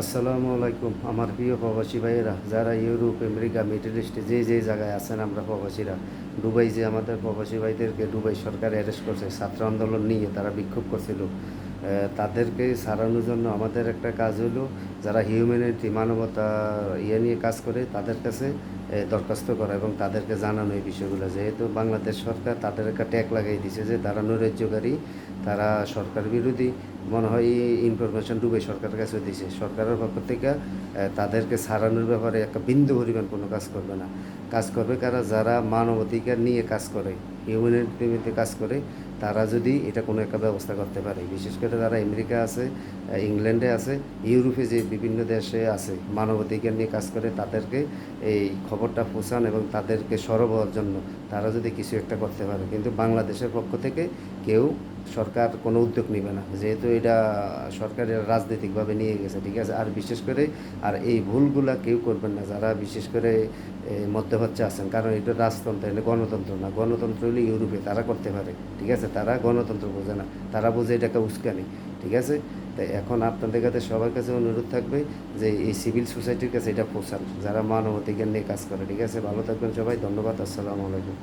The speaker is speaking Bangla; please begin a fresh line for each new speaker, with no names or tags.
আসসালামু আলাইকুম আমার প্রিয় প্রবাসী ভাইয়েরা, যারা ইউরোপ, আমেরিকা, মিডল ইস্টে যে জায়গায় আছেন আমরা প্রবাসীরা। দুবাই যে আমাদের প্রবাসী ভাইদেরকে দুবাই সরকার অ্যারেস্ট করছে ছাত্র আন্দোলন নিয়ে, তারা বিক্ষোভ করছিল। তাদেরকে ছাড়ানোর জন্য আমাদের একটা কাজ হলো, যারা হিউম্যানিটি মানবতা নিয়ে কাজ করে তাদের কাছে দরখাস্ত করা এবং তাদেরকে জানানো এই বিষয়গুলো। যেহেতু বাংলাদেশ সরকার তাদের একটা ট্যাগ লাগাই দিছে যে তারা নৈরাজ্যকারী, তারা সরকার বিরোধী। মনে হয় এই ইনফরমেশন দুবাই সরকারের কাছে দিয়েছে। সরকারের পক্ষ থেকে তাদেরকে ছাড়ানোর ব্যাপারে একটা বিন্দু পরিমাণ কোনো কাজ করবে না। কাজ করবে কারা? যারা মানবাধিকার নিয়ে কাজ করে, হিউম্যানিটিতে কাজ করে, তারা যদি এটা কোনো একটা ব্যবস্থা করতে পারে। বিশেষ করে যারা আমেরিকা আছে, ইংল্যান্ডে আছে, ইউরোপে যে বিভিন্ন দেশে আছে মানবাধিকার নিয়ে কাজ করে, তাদেরকে এই খবরটা পৌঁছান এবং তাদেরকে সরব হওয়ার জন্য তারা যদি কিছু একটা করতে পারে। কিন্তু বাংলাদেশের পক্ষ থেকে কেউ, সরকার কোনো উদ্যোগ নেবে না, যেহেতু এটা সরকারের রাজনৈতিকভাবে নিয়ে গেছে। ঠিক আছে, আর বিশেষ করে আর এই ভুলগুলা কেউ করবেন না যারা বিশেষ করে মধ্যপ্রাচ্যে আছেন, কারণ এটা রাজতন্ত্র, এটা গণতন্ত্র না। গণতন্ত্র হলে ইউরোপে তারা করতে পারে। ঠিক আছে, তারা গণতন্ত্র বোঝে না, তারা বোঝে এটাকে উস্কানি। ঠিক আছে, তাই এখন আপনাদের কাছে সবার কাছে অনুরোধ থাকবে যে এই সিভিল সোসাইটির কাছে এটা পৌঁছান, যারা মানবাধিকার নিয়ে কাজ করে। ঠিক আছে, ভালো থাকবেন সবাই, ধন্যবাদ, আসসালামু আলাইকুম।